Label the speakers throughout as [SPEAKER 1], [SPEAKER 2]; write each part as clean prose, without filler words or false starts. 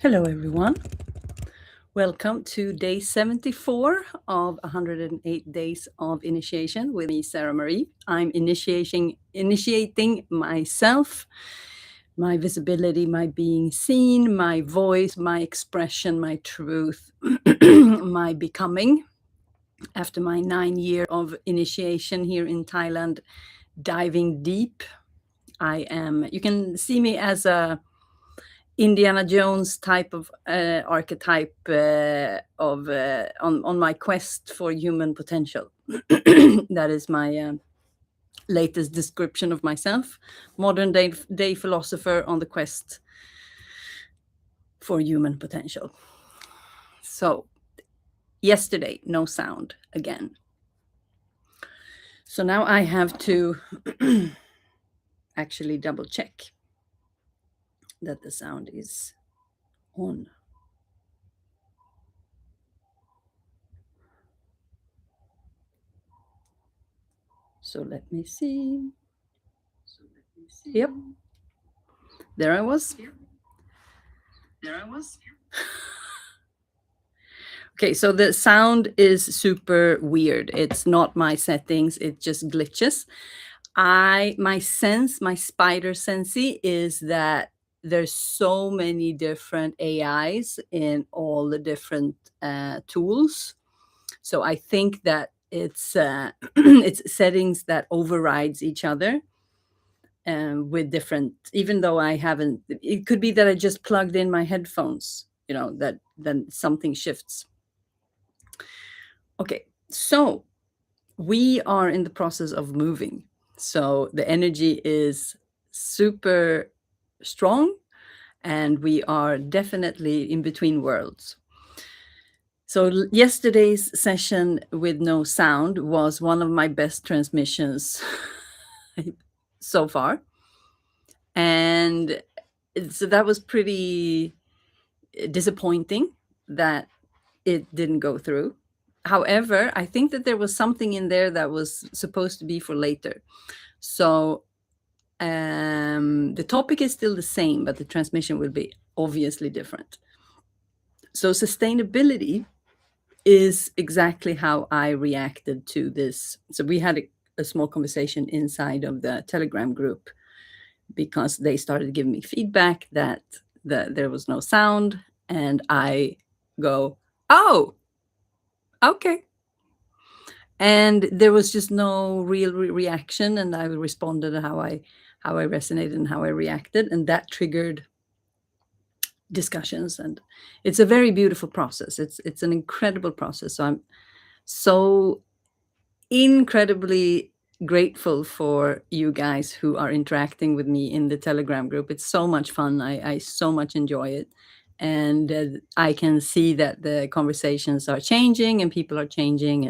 [SPEAKER 1] Hello, everyone. Welcome to day 74 of 108 days of initiation with me, Sara Marie. I'm initiating myself, my visibility, my being seen, my voice, my expression, my truth, my becoming. After my 9 year of initiation here in Thailand, diving deep, you can see me as a Indiana Jones type of archetype on my quest for human potential. That is my latest description of myself. Modern day philosopher on the quest for human potential. So, yesterday, no sound again. So now I have to actually double check that the sound is on. So let me see. Yep. There I was. Okay, so the sound is super weird. It's not my settings, it just glitches. My spider sensey is that there's so many different AIs in all the different tools. So I think that it's it's settings that overrides each other with different, even though I haven't, it could be that I just plugged in my headphones, that then something shifts. Okay, so we are in the process of moving. So the energy is super strong and we are definitely in between worlds. So yesterday's session with no sound was one of my best transmissions so far. And so that was pretty disappointing that it didn't go through. However, I think that there was something in there that was supposed to be for later. So the topic is still the same, but the transmission will be obviously different. So sustainability is exactly how I reacted to this. So we had a small conversation inside of the Telegram group because they started giving me feedback that there was no sound, and I go, oh, okay. And there was just no real reaction, and I responded how I resonated and how I reacted, and that triggered discussions. And it's a very beautiful process. It's an incredible process. So I'm so incredibly grateful for you guys who are interacting with me in the Telegram group. It's so much fun. I so much enjoy it. And I can see that the conversations are changing and people are changing,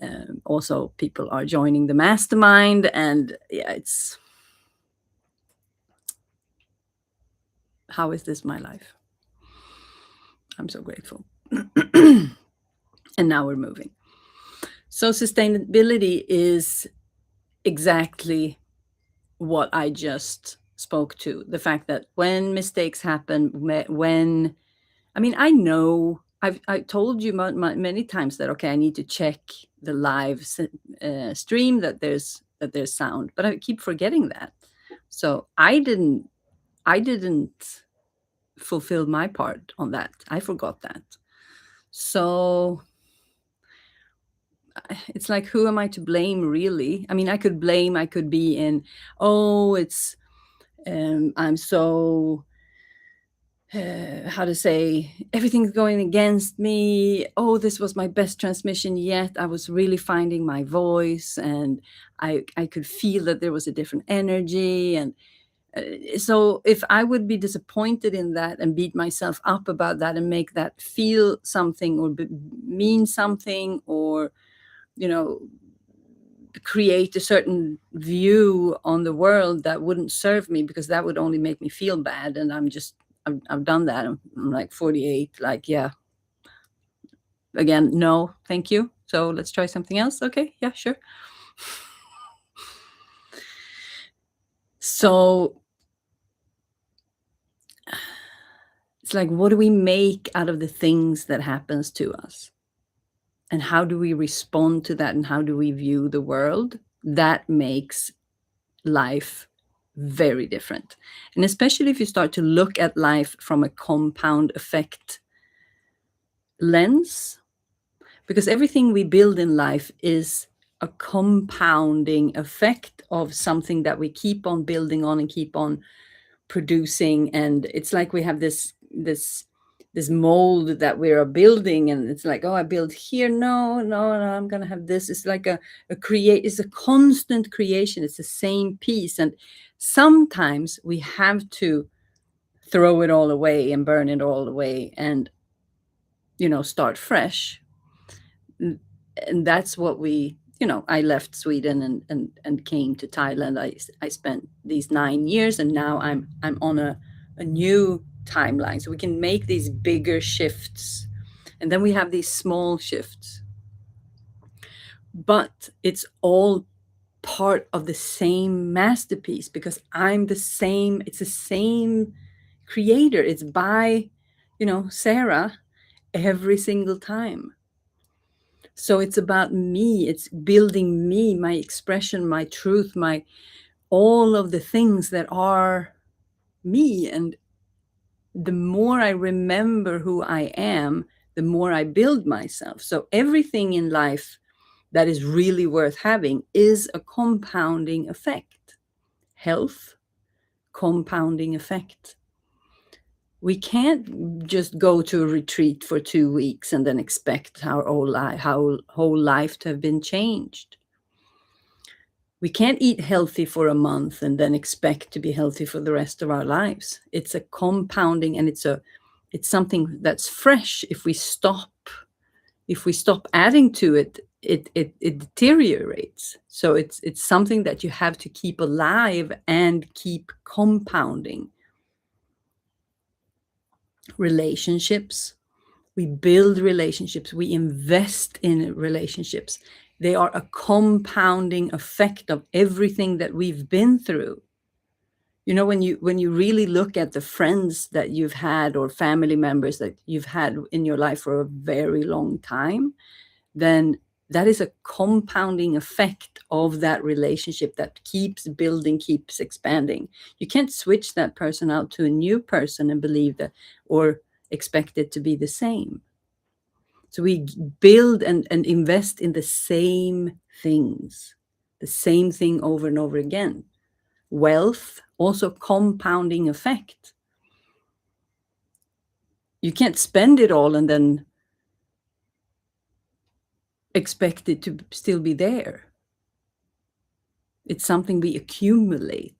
[SPEAKER 1] and also people are joining the mastermind. And yeah, how is this my life? I'm so grateful. And now we're moving. So sustainability is exactly what I just spoke to. The fact that when mistakes happen, I know I told you many times that, okay, I need to check the live stream that there's sound, but I keep forgetting that. So I didn't fulfill my part on that. I forgot that. So it's like, who am I to blame, really? I mean, I could be in, oh, it's I'm so how to say, everything's going against me. Oh, this was my best transmission yet. I was really finding my voice, and I could feel that there was a different energy. And so if I would be disappointed in that and beat myself up about that and make that feel something or mean something, or create a certain view on the world that wouldn't serve me, because that would only make me feel bad. And I've done that. I'm like 48, like, yeah, again, no, thank you. So let's try something else. Okay, yeah, sure. So It's like, what do we make out of the things that happens to us? And how do we respond to that? And how do we view the world? That makes life very different. And especially if you start to look at life from a compound effect lens, because everything we build in life is a compounding effect of something that we keep on building on and keep on producing. And it's like we have this mold that we are building, and it's like, oh, I build here, no, I'm gonna have this. It's like it's a constant creation. It's the same piece, and sometimes we have to throw it all away and burn it all away and start fresh. And that's what I left Sweden and came to Thailand. I spent these 9 years, and now I'm on a new timeline. So we can make these bigger shifts, and then we have these small shifts. But it's all part of the same masterpiece, because it's the same creator. It's by, Sara every single time. So it's about me. It's building me, my expression, my truth, all of the things that are me. And the more I remember who I am, the more I build myself. So everything in life that is really worth having is a compounding effect. Health, compounding effect. We can't just go to a retreat for 2 weeks and then expect our whole life to have been changed. We can't eat healthy for a month and then expect to be healthy for the rest of our lives. It's a compounding, and it's something that's fresh. If we stop adding to it, it deteriorates. So it's something that you have to keep alive and keep compounding. Relationships. We build relationships. We invest in relationships. They are a compounding effect of everything that we've been through. When you really look at the friends that you've had, or family members that you've had in your life for a very long time, then that is a compounding effect of that relationship that keeps building, keeps expanding. You can't switch that person out to a new person and believe that, or expect it to be the same. So we build and invest in the same things, the same thing over and over again. Wealth, also compounding effect. You can't spend it all and then expect it to still be there. It's something we accumulate.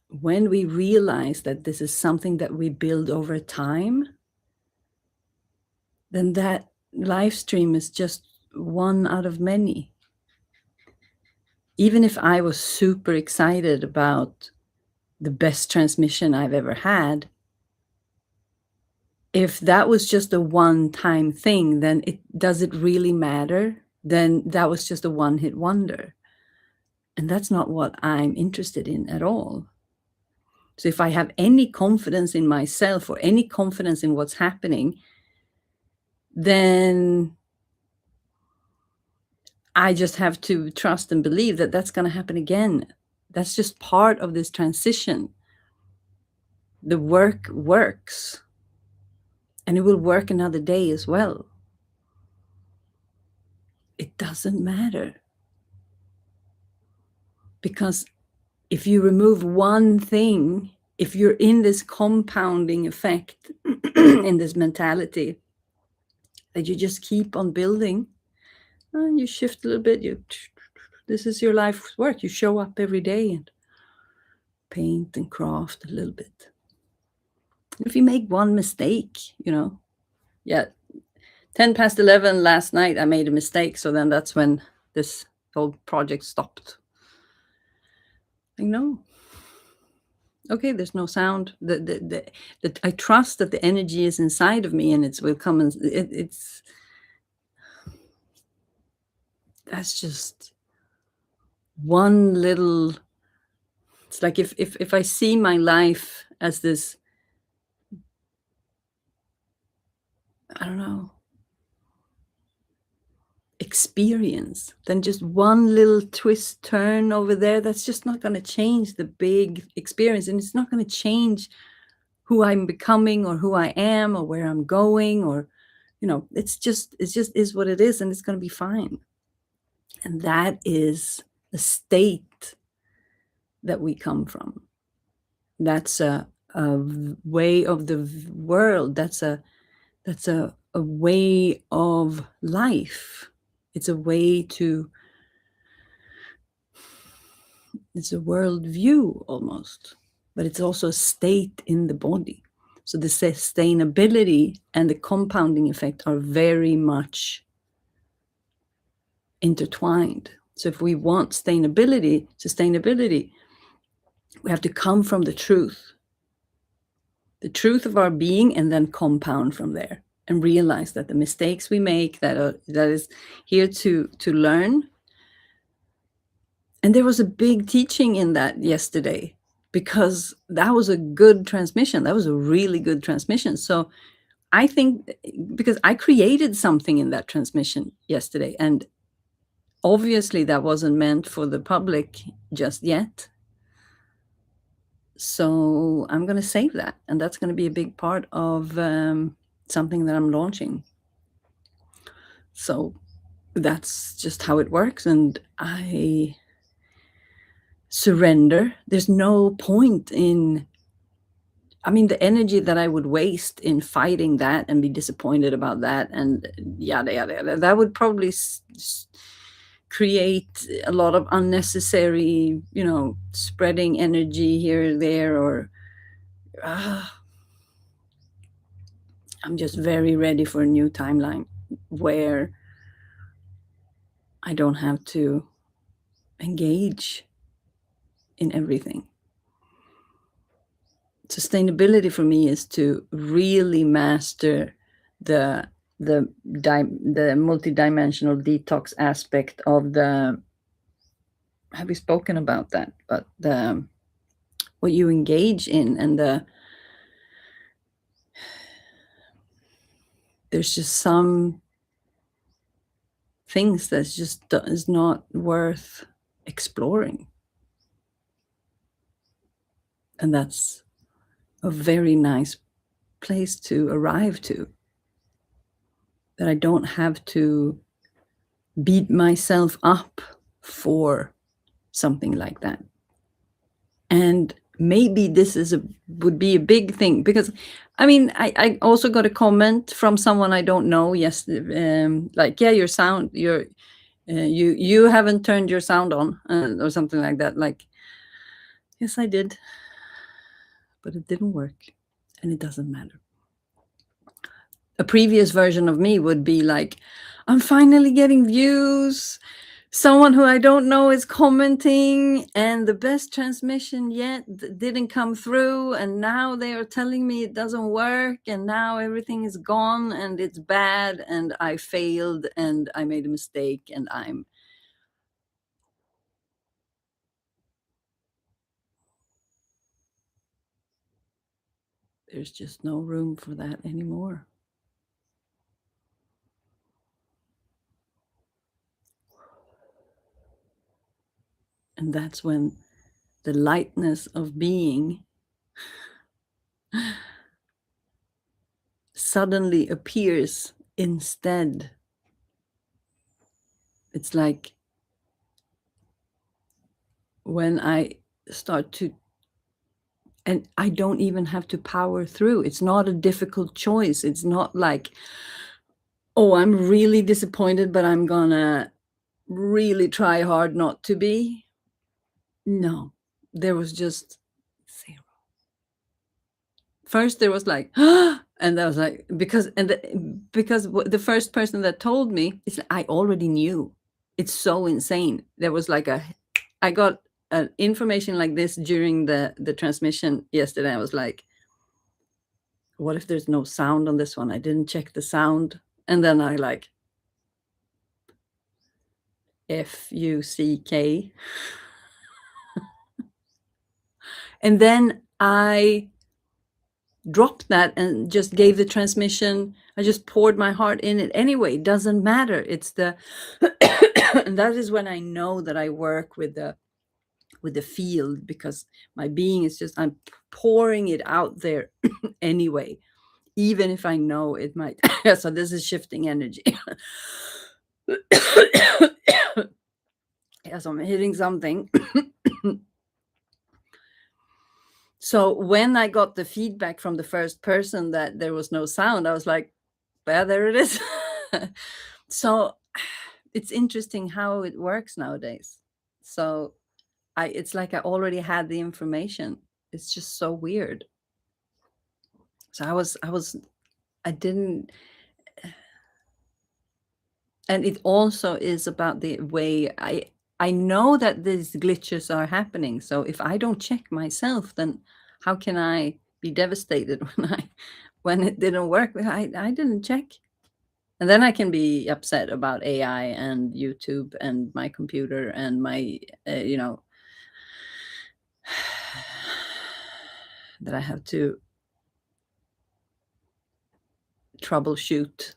[SPEAKER 1] When we realize that this is something that we build over time, then that live stream is just one out of many. Even if I was super excited about the best transmission I've ever had, if that was just a one-time thing, then does it really matter? Then that was just a one-hit wonder. And that's not what I'm interested in at all. So if I have any confidence in myself or any confidence in what's happening, then I just have to trust and believe that that's going to happen again. That's just part of this transition. The work works, and it will work another day as well. It doesn't matter. Because if you remove one thing, if you're in this compounding effect, in this mentality, that you just keep on building, and you shift a little bit, this is your life's work. You show up every day and paint and craft a little bit. If you make one mistake, 10 past 11 last night, I made a mistake. So then that's when this whole project stopped. Okay, there's no sound. I trust that the energy is inside of me, and it will come, and that's just one little It's like if I see my life as this, I don't know, experience, then just one little twist turn over there, that's just not going to change the big experience, and it's not going to change who I'm becoming or who I am or where I'm going, or it's just is what it is, and it's going to be fine. And that is the state that we come from. That's a way of the world. That's a way of life. It's a way to, it's a world view almost, but it's also a state in the body. So the sustainability and the compounding effect are very much intertwined. So if we want sustainability, we have to come from the truth of our being, and then compound from there, and realize that the mistakes we make, that is here to learn. And there was a big teaching in that yesterday, because that was a good transmission. That was a really good transmission. So I think, because I created something in that transmission yesterday, and obviously that wasn't meant for the public just yet. So I'm going to save that, and that's going to be a big part of something that I'm launching. So that's just how it works, and I surrender. There's no point in, the energy that I would waste in fighting that and be disappointed about that and yada yada yada, that would probably create a lot of unnecessary, spreading energy here or there, or I'm just very ready for a new timeline where I don't have to engage in everything. Sustainability for me is to really master the multidimensional detox aspect of the, have we spoken about that? But what you engage in, and there's just some things that's just is not worth exploring. And that's a very nice place to arrive to, that I don't have to beat myself up for something like that. And maybe this would be a big thing, because I also got a comment from someone I don't know. Yes, like, yeah, your sound, you haven't turned your sound on, or something like that. Like, yes, I did, but it didn't work, and it doesn't matter. A previous version of me would be like, I'm finally getting views. Someone who I don't know is commenting, and the best transmission yet didn't come through, and now they are telling me it doesn't work, and now everything is gone, and it's bad, and I failed, and I made a mistake, and there's just no room for that anymore. And that's when the lightness of being suddenly appears instead. It's like when I start to, and I don't even have to power through. It's not a difficult choice. It's not like, oh, I'm really disappointed, but I'm gonna really try hard not to be. No, there was just zero. First there was like, and I was like, because the first person that told me, it's like, I already knew. It's so insane. There was like I got information like this during the transmission yesterday. I was like, what if there's no sound on this one? I didn't check the sound. And then I like, FUCK. And then I dropped that and just gave the transmission. I just poured my heart in it anyway. It doesn't matter. It's the and that is when I know that I work with the field, because my being is just, I'm pouring it out there anyway, even if I know it might. So this is shifting energy. Yes, I'm hitting something. So when I got the feedback from the first person that there was no sound, I was like, well, there it is. So it's interesting how it works nowadays. So it's like I already had the information. It's just so weird. So I didn't, and it also is about the way I know that these glitches are happening. So if I don't check myself, then how can I be devastated when it didn't work? I didn't check. And then I can be upset about AI and YouTube and my computer and my, that I have to troubleshoot.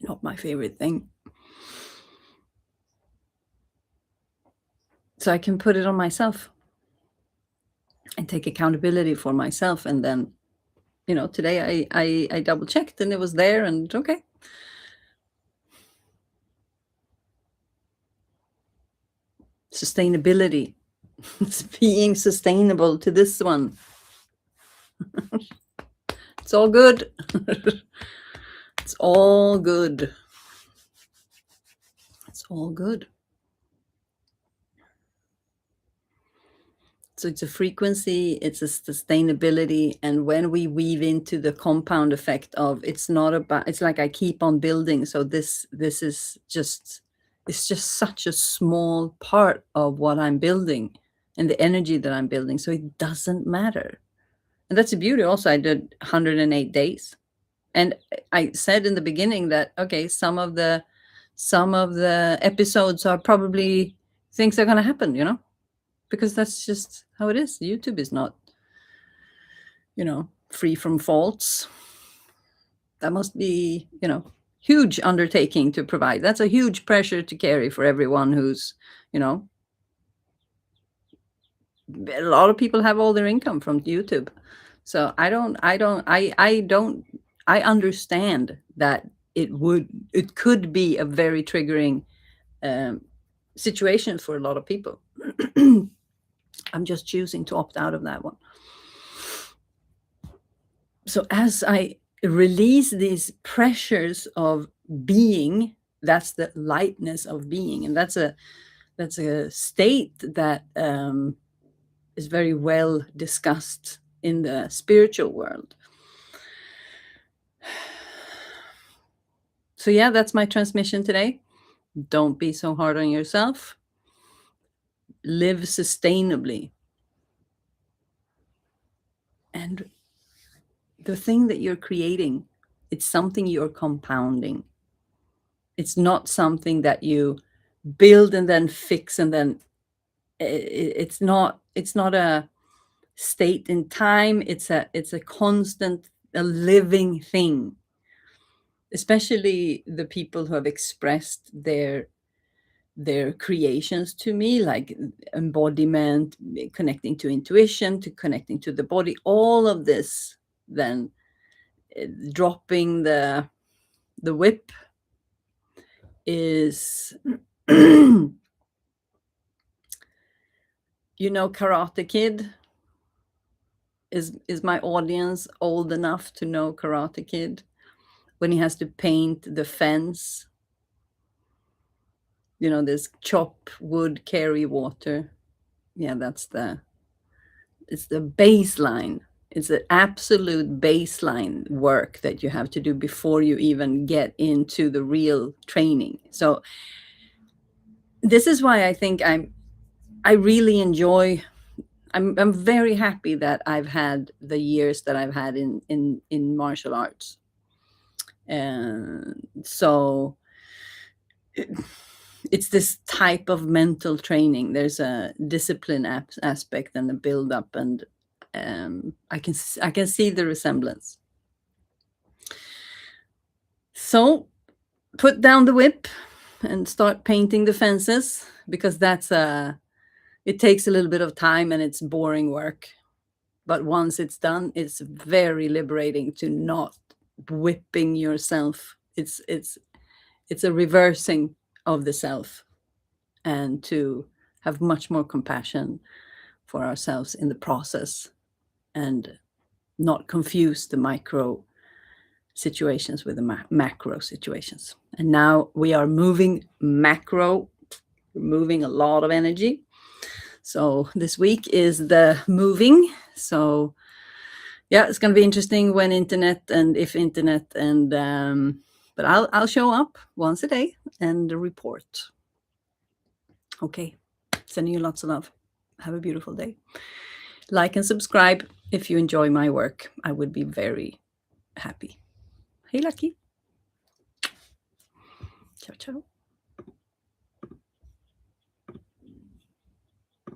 [SPEAKER 1] Not my favorite thing. So I can put it on myself and take accountability for myself. And then, today I double checked and it was there, and okay. Sustainability. It's being sustainable to this one. It's all good. It's all good. It's all good. So it's a frequency, it's a sustainability. And when we weave into the compound effect of, it's not about, it's like I keep on building. So this is just, it's just such a small part of what I'm building and the energy that I'm building. So it doesn't matter. And that's the beauty. Also, I did 108 days. And I said in the beginning that, okay, some of the episodes are probably things are going to happen, because that's just how it is. YouTube is not, free from faults. That must be, huge undertaking to provide. That's a huge pressure to carry for everyone who's, a lot of people have all their income from YouTube. So I understand that it could be a very triggering situation for a lot of people. I'm just choosing to opt out of that one. So as I release these pressures of being, that's the lightness of being, and that's a state that is very well discussed in the spiritual world. So yeah, that's my transmission today. Don't be so hard on yourself. Live sustainably. And the thing that you're creating, it's something you're compounding. It's not something that you build and then fix, and then it's not a state in time. It's a constant, a living thing. Especially the people who have expressed their creations to me, like embodiment, connecting to intuition, to connecting to the body, all of this, then dropping the whip is Karate Kid. Is my audience old enough to know Karate Kid? When he has to paint the fence, this chop wood, carry water. Yeah, it's the baseline. It's the absolute baseline work that you have to do before you even get into the real training. So this is why I think I really enjoy. I'm very happy that I've had the years that I've had in martial arts. And so it's this type of mental training. There's a discipline aspect and a build up, and I can see the resemblance. So put down the whip and start painting the fences, because it takes a little bit of time and it's boring work. But once it's done, it's very liberating to not whipping yourself. It's a reversing of the self, and to have much more compassion for ourselves in the process, and not confuse the micro situations with the macro situations. And now we are moving macro, moving a lot of energy. So this week is the moving. So yeah, it's going to be interesting when internet, and but I'll show up once a day and report. Okay, sending you lots of love. Have a beautiful day. Like and subscribe if you enjoy my work. I would be very happy. Hej Lucky. Ciao, ciao.